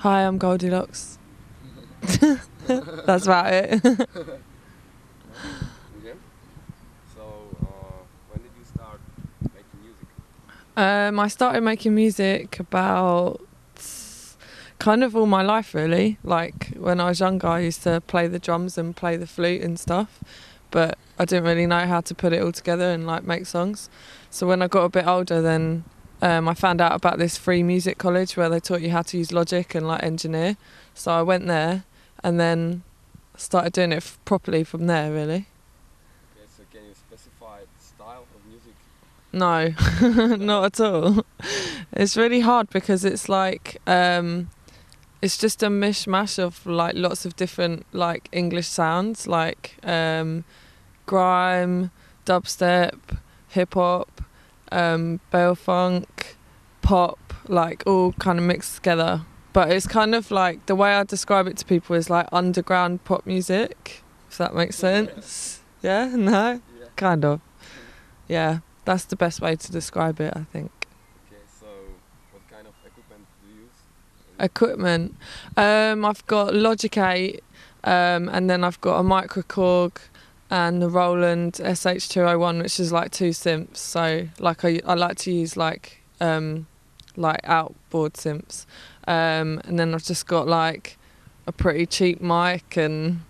Hi, I'm Goldilocks. That's about it. Okay. So, when did you start making music? I started making music about kind of all my life, really. Like when I was younger, I used to play the drums and play the flute and stuff, but I didn't really know how to put it all together and like make songs. So when I got a bit older, then I found out about this free music college where they taught you how to use Logic and like engineer. So I went there and then started doing it properly from there, really. Okay, so can you specify the style of music? No, not at all. It's really hard because it's like it's just a mishmash of like lots of different like English sounds, like grime, dubstep, hip hop, bell funk, pop, like all kind of mixed together. But it's kind of like, the way I describe it to people is like underground pop music, if that makes sense. Yeah? No? Yeah. Kind of. Yeah, that's the best way to describe it, I think. Okay, so what kind of equipment do you use? Equipment. I've got Logic 8, and then I've got a microKORG and the Roland SH201, which is like 2 synths. So like I like to use like outboard synths. And then I've just got like a pretty cheap mic, and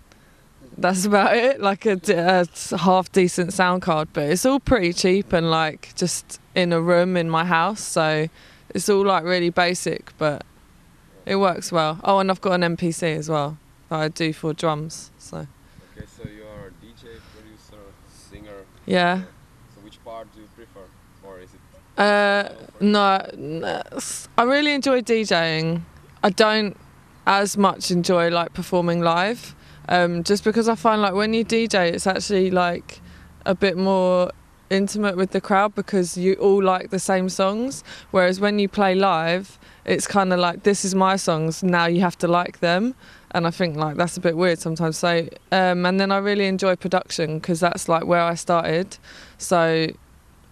that's about it. Like a half decent sound card, but it's all pretty cheap and like just in a room in my house. So it's all like really basic, but it works well. Oh, and I've got an MPC as well that I do for drums. So. Okay, so you're a DJ, producer, singer. Yeah. So which part do you prefer, or is it? No, I really enjoy DJing. I don't as much enjoy like performing live, just because I find like when you DJ, it's actually like a bit more intimate with the crowd because you all like the same songs. Whereas when you play live, it's kind of like, this is my songs, now you have to like them. And I think like that's a bit weird sometimes. So, and then I really enjoy production because that's like where I started. So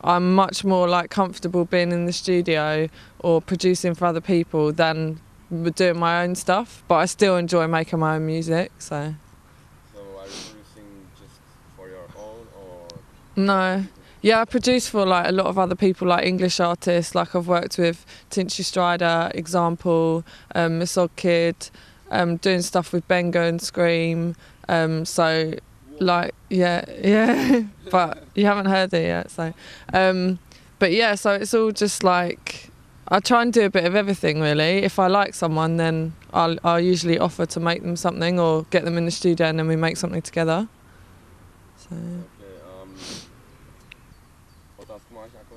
I'm much more like comfortable being in the studio or producing for other people than doing my own stuff, but I still enjoy making my own music. So So are you producing just for your own, or? No, yeah, I produce for like a lot of other people, like English artists. Like I've worked with Tinchy Strider, Example, Misog Kid, doing stuff with Benga and Scream. So like yeah but you haven't heard it yet, so but yeah, so it's all just like I try and do a bit of everything really. If I like someone, then I'll usually offer to make them something or get them in the studio and then we make something together. So Okay, otázku máš nějakou?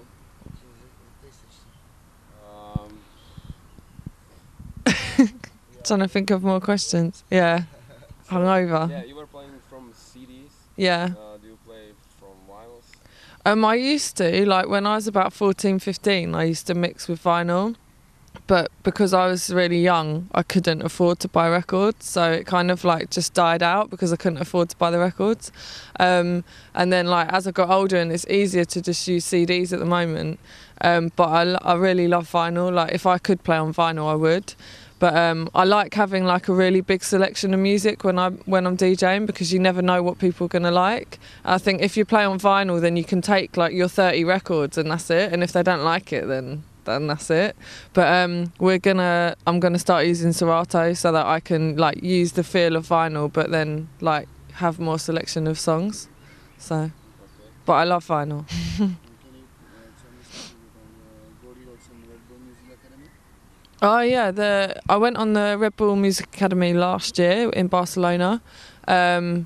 Trying to think of more questions. Yeah, hungover. Yeah, you were playing from CDs. Yeah. Do you play from vinyls? I used to, like when I was about 14, 15, I used to mix with vinyl. But because I was really young, I couldn't afford to buy records. So it kind of like just died out because I couldn't afford to buy the records. And then like as I got older, and it's easier to just use CDs at the moment. But I really love vinyl. Like if I could play on vinyl, I would. But I like having like a really big selection of music when I'm DJing because you never know what people are gonna like. I think if you play on vinyl, then you can take like your 30 records and that's it. And if they don't like it, then that's it. But I'm gonna start using Serato so that I can like use the feel of vinyl, but then like have more selection of songs. So, Okay. but I love vinyl. Oh yeah, I went on the Red Bull Music Academy last year in Barcelona, and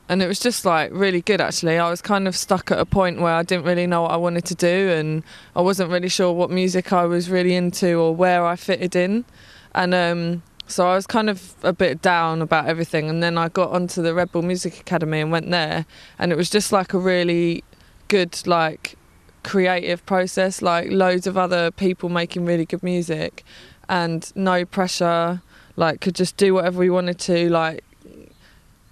it was just like really good actually. I was kind of stuck at a point where I didn't really know what I wanted to do, and I wasn't really sure what music I was really into or where I fitted in, and so I was kind of a bit down about everything. And then I got onto the Red Bull Music Academy and went there, and it was just like a really good like creative process, like loads of other people making really good music. And no pressure, like could just do whatever we wanted to, like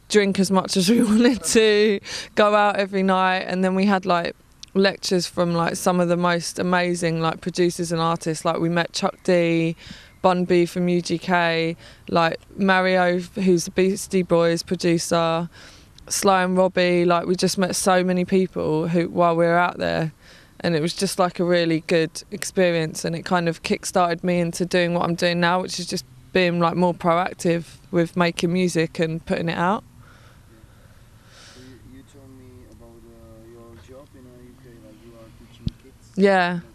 drink as much as we wanted to, go out every night. And then we had like lectures from like some of the most amazing like producers and artists. Like we met Chuck D, Bun B from UGK, like Mario, who's the Beastie Boys producer, Sly and Robbie. Like, we just met so many people who while we were out there, and it was just like a really good experience, and it kind of kick-started me into doing what I'm doing now, which is just being like more proactive with making music and putting it out. So you told me about your job in the UK, like you are teaching kids Yeah, music.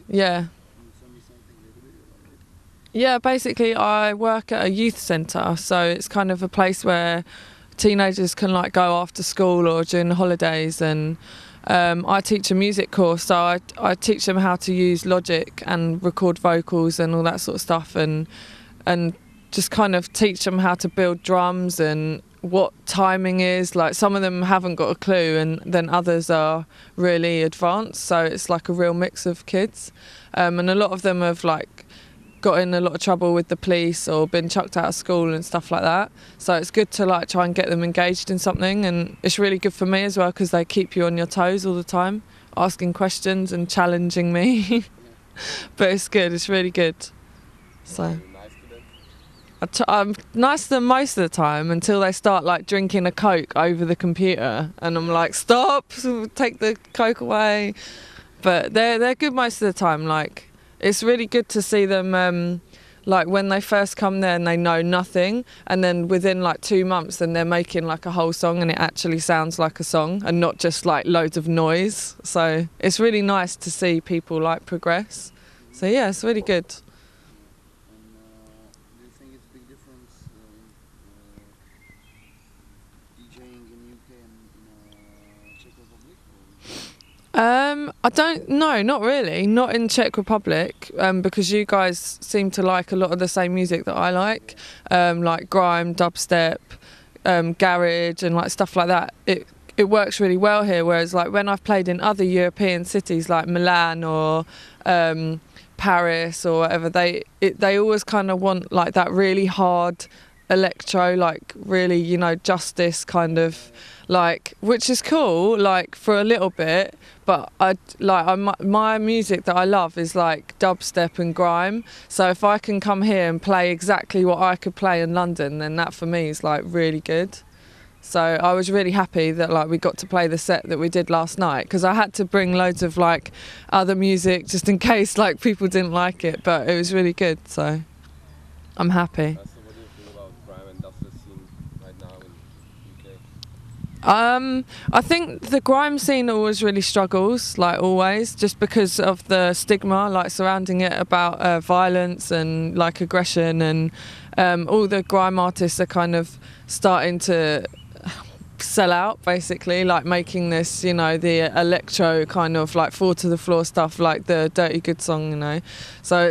yeah. Can you tell me something a little bit about it? Yeah, basically I work at a youth centre, so it's kind of a place where teenagers can like go after school or during the holidays, and I teach a music course, so I teach them how to use Logic and record vocals and all that sort of stuff, and just kind of teach them how to build drums and what timing is. Like, some of them haven't got a clue, and then others are really advanced, so it's like a real mix of kids, and a lot of them have like got in a lot of trouble with the police or been chucked out of school and stuff like that, so it's good to like try and get them engaged in something, and it's really good for me as well because they keep you on your toes all the time, asking questions and challenging me. But it's good, it's really good. So Are you nice to them? I'm nice to them most of the time until they start like drinking a Coke over the computer, and I'm like, stop, take the Coke away. But they're good most of the time. Like, it's really good to see them like when they first come there and they know nothing, and then within like 2 months then they're making like a whole song and it actually sounds like a song and not just like loads of noise. So it's really nice to see people like progress. So yeah, it's really good. And do you think it's a big difference DJing in UK and in Czech Republic? I don't know, not really, not in Czech Republic, because you guys seem to like a lot of the same music that I like grime, dubstep, garage and like stuff like that. It works really well here, whereas like when I've played in other European cities like Milan or Paris or whatever, they always kind of want like that really hard electro, like really, you know, justice kind of, like, which is cool like for a little bit, but my music that I love is like dubstep and grime, so if I can come here and play exactly what I could play in London, then that for me is like really good. So I was really happy that like we got to play the set that we did last night, because I had to bring loads of like other music just in case like people didn't like it, but it was really good, so I'm happy. So what do you feel about grime and dubstep scene right now in UK? I think the grime scene always really struggles, like always, just because of the stigma like surrounding it about violence and like aggression, and all the grime artists are kind of starting to sell out, basically, like making this, you know, the electro kind of like fall to the floor stuff, like the Dirty Good song, you know. So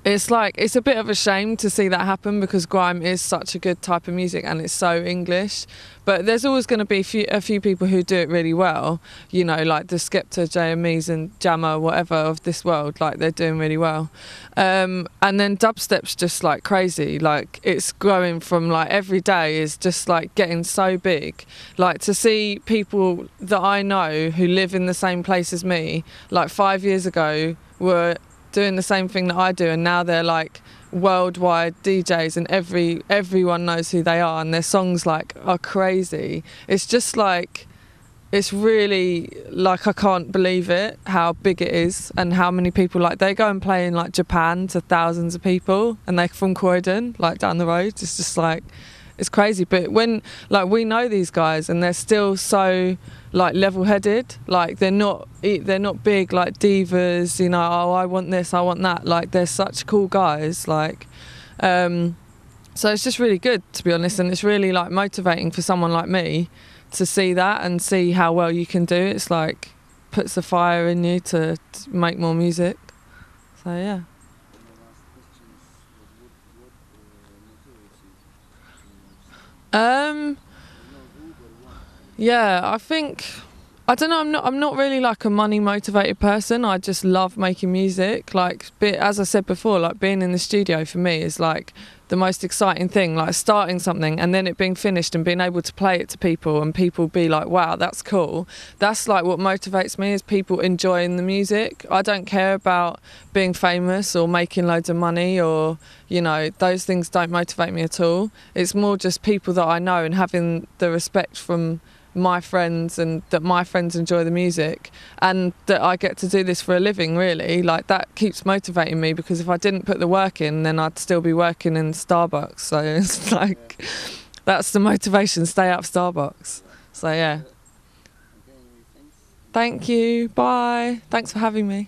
it's like, it's a bit of a shame to see that happen, because grime is such a good type of music and it's so English. But there's always going to be a few people who do it really well, you know, like the Skepta, JMEs and Jammer, whatever of this world, like they're doing really well. And then dubstep's just like crazy, like it's growing from like every day is just like getting so big. Like to see people that I know who live in the same place as me, like 5 years ago were doing the same thing that I do, and now they're like worldwide DJs and everyone knows who they are, and their songs like are crazy. It's just like, it's really like, I can't believe it how big it is and how many people, like they go and play in like Japan to thousands of people, and they're from Croydon, like down the road. It's just like, it's crazy. But when like we know these guys and they're still so like level-headed, like they're not big like divas, you know, oh I want this, I want that, like they're such cool guys, like so it's just really good, to be honest, and it's really like motivating for someone like me to see that and see how well you can do it. It's like puts a fire in you to make more music. So yeah. Yeah, I think I don't know. I'm not really like a money motivated person. I just love making music. Like, as I said before, like being in the studio for me is like the most exciting thing. Like starting something and then it being finished and being able to play it to people and people be like, "Wow, that's cool." That's like what motivates me, is people enjoying the music. I don't care about being famous or making loads of money, or you know, those things don't motivate me at all. It's more just people that I know and having the respect from my friends, and that my friends enjoy the music, and that I get to do this for a living, really. Like, that keeps motivating me, because if I didn't put the work in, then I'd still be working in Starbucks. So it's like, that's the motivation, stay out of Starbucks. So yeah. Okay, thanks. Thank you, bye, thanks for having me.